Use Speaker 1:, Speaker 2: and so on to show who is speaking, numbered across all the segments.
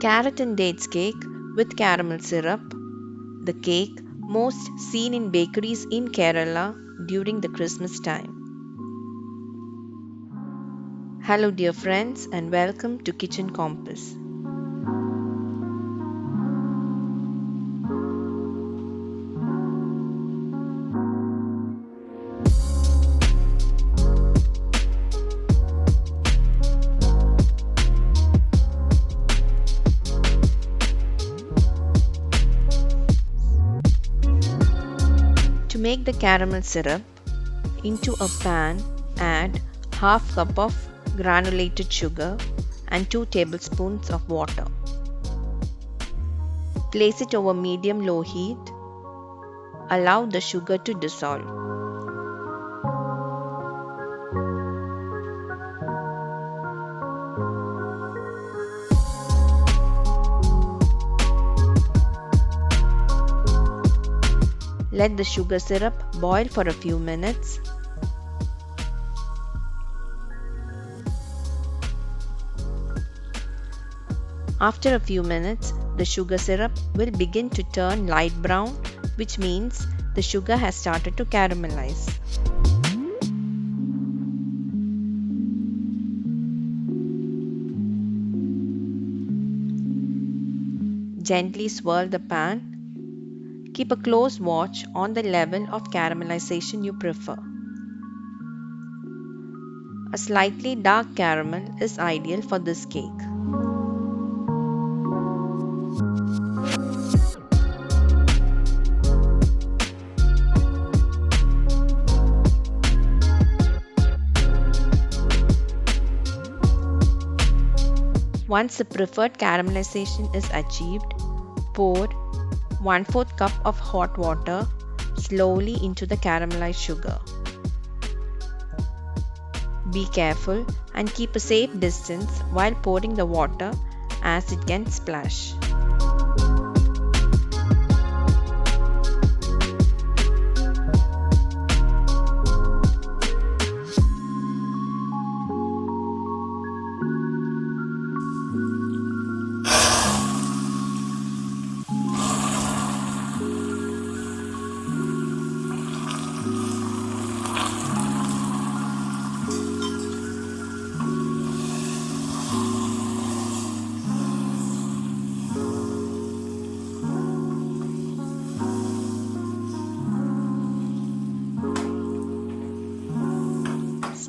Speaker 1: Carrot and dates cake with caramel syrup, the cake most seen in bakeries in Kerala during the Christmas time. Hello, dear friends, and welcome to Kitchen Compass. To make the caramel syrup, into a pan add half cup of granulated sugar and 2 tablespoons of water. Place it over medium-low heat. Allow the sugar to dissolve. Let the sugar syrup boil for a few minutes. After a few minutes, the sugar syrup will begin to turn light brown, which means the sugar has started to caramelize. Gently swirl the pan. Keep a close watch on the level of caramelization you prefer. A slightly dark caramel is ideal for this cake. Once the preferred caramelization is achieved, pour 1/4 cup of hot water slowly into the caramelized sugar. Be careful and keep a safe distance while pouring the water as it can splash.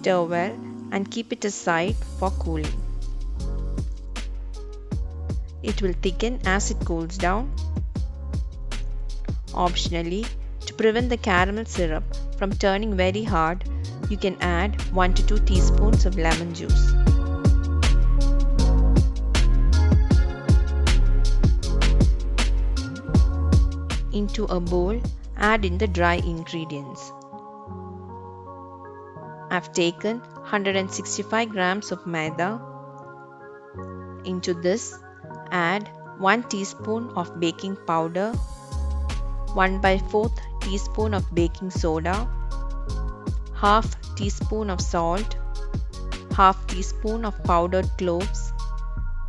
Speaker 1: Stir well and keep it aside for cooling. It will thicken as it cools down. Optionally, to prevent the caramel syrup from turning very hard, you can add 1 to 2 teaspoons of lemon juice. Into a bowl, add in the dry ingredients. I've taken 165 grams of Maida. Into this, add 1 teaspoon of baking powder, 1/4 teaspoon of baking soda, half teaspoon of salt, half teaspoon of powdered cloves,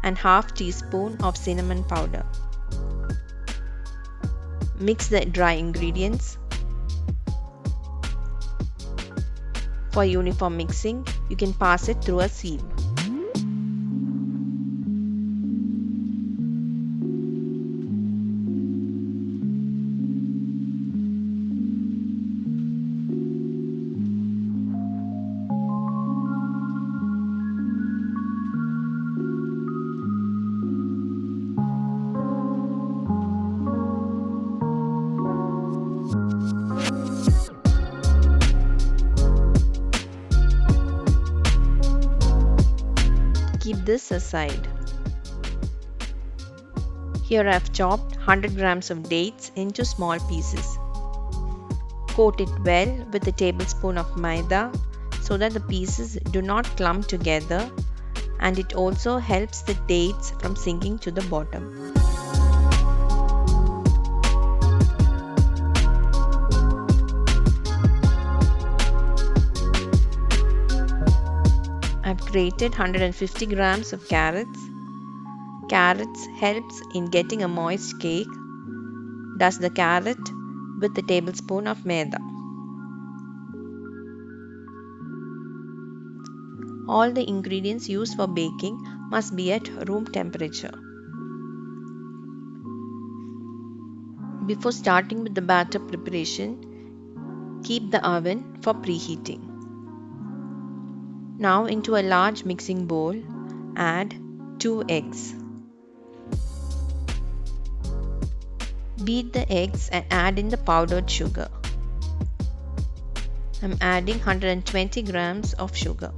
Speaker 1: and half teaspoon of cinnamon powder. Mix the dry ingredients. For uniform mixing, you can pass it through a sieve. Keep this aside. Here I have chopped 100 grams of dates into small pieces. Coat it well with a tablespoon of maida so that the pieces do not clump together, and it also helps the dates from sinking to the bottom. I've grated 150 grams of carrots. Carrots helps in getting a moist cake. Dust the carrot with a tablespoon of maida. All the ingredients used for baking must be at room temperature. Before starting with the batter preparation, keep the oven for preheating. Now into a large mixing bowl, add 2 eggs. Beat the eggs and add in the powdered sugar. I'm adding 120 grams of sugar.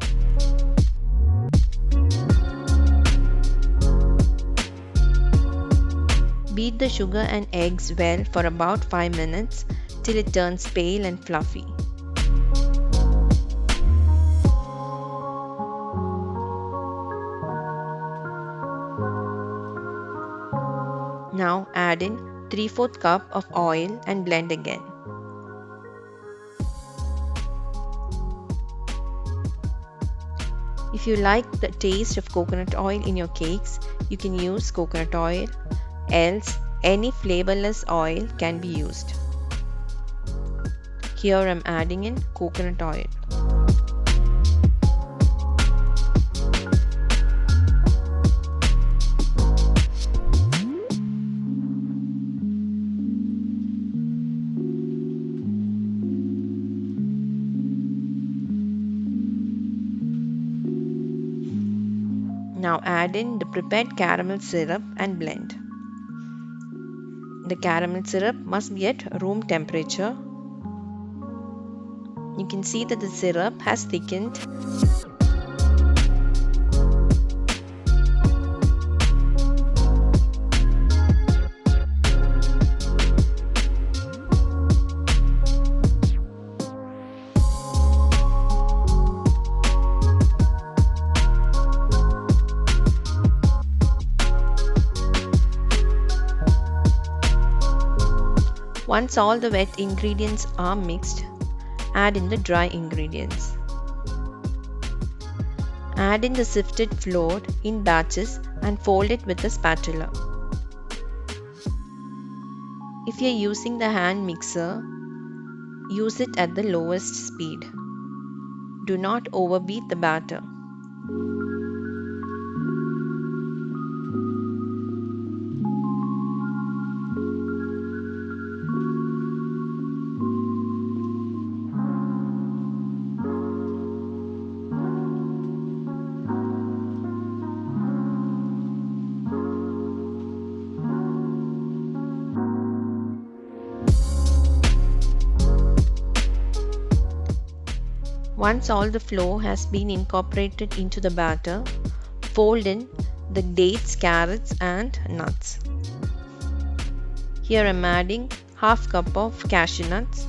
Speaker 1: Beat the sugar and eggs well for about 5 minutes till it turns pale and fluffy. Now add in 3/4 cup of oil and blend again. If you like the taste of coconut oil in your cakes, you can use coconut oil, else any flavorless oil can be used. Here I am adding in coconut oil. Now add in the prepared caramel syrup and blend. The caramel syrup must be at room temperature. You can see that the syrup has thickened. Once all the wet ingredients are mixed, add in the dry ingredients. Add in the sifted flour in batches and fold it with a spatula. If you are using the hand mixer, use it at the lowest speed. Do not overbeat the batter. Once all the flour has been incorporated into the batter, fold in the dates, carrots and nuts. Here I am adding half cup of cashew nuts.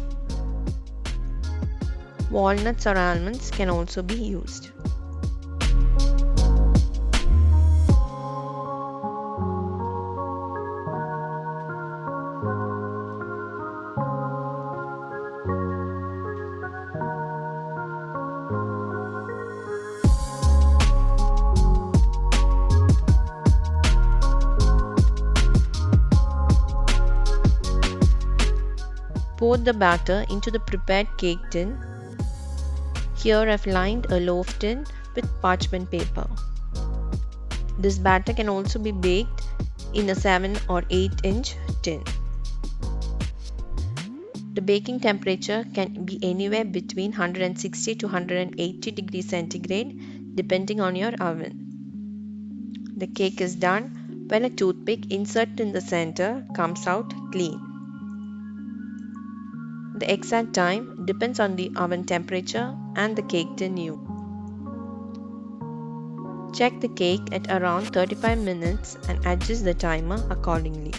Speaker 1: Walnuts or almonds can also be used. Pour the batter into the prepared cake tin. Here I have lined a loaf tin with parchment paper. This batter can also be baked in a 7 or 8-inch tin. The baking temperature can be anywhere between 160 to 180 degrees centigrade depending on your oven. The cake is done when a toothpick inserted in the center comes out clean. The exact time depends on the oven temperature and the cake tin use. Check the cake at around 35 minutes and adjust the timer accordingly.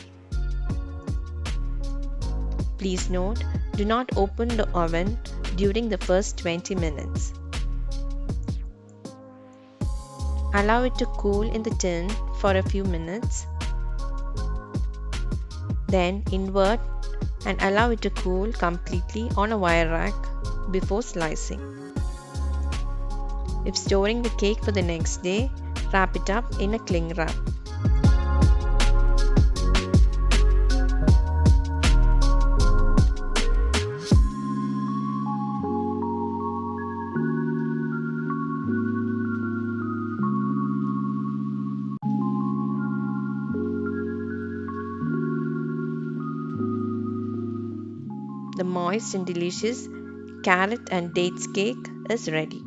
Speaker 1: Please note, do not open the oven during the first 20 minutes. Allow it to cool in the tin for a few minutes. Then invert and allow it to cool completely on a wire rack before slicing. If storing the cake for the next day, wrap it up in a cling wrap. The moist and delicious carrot and dates cake is ready.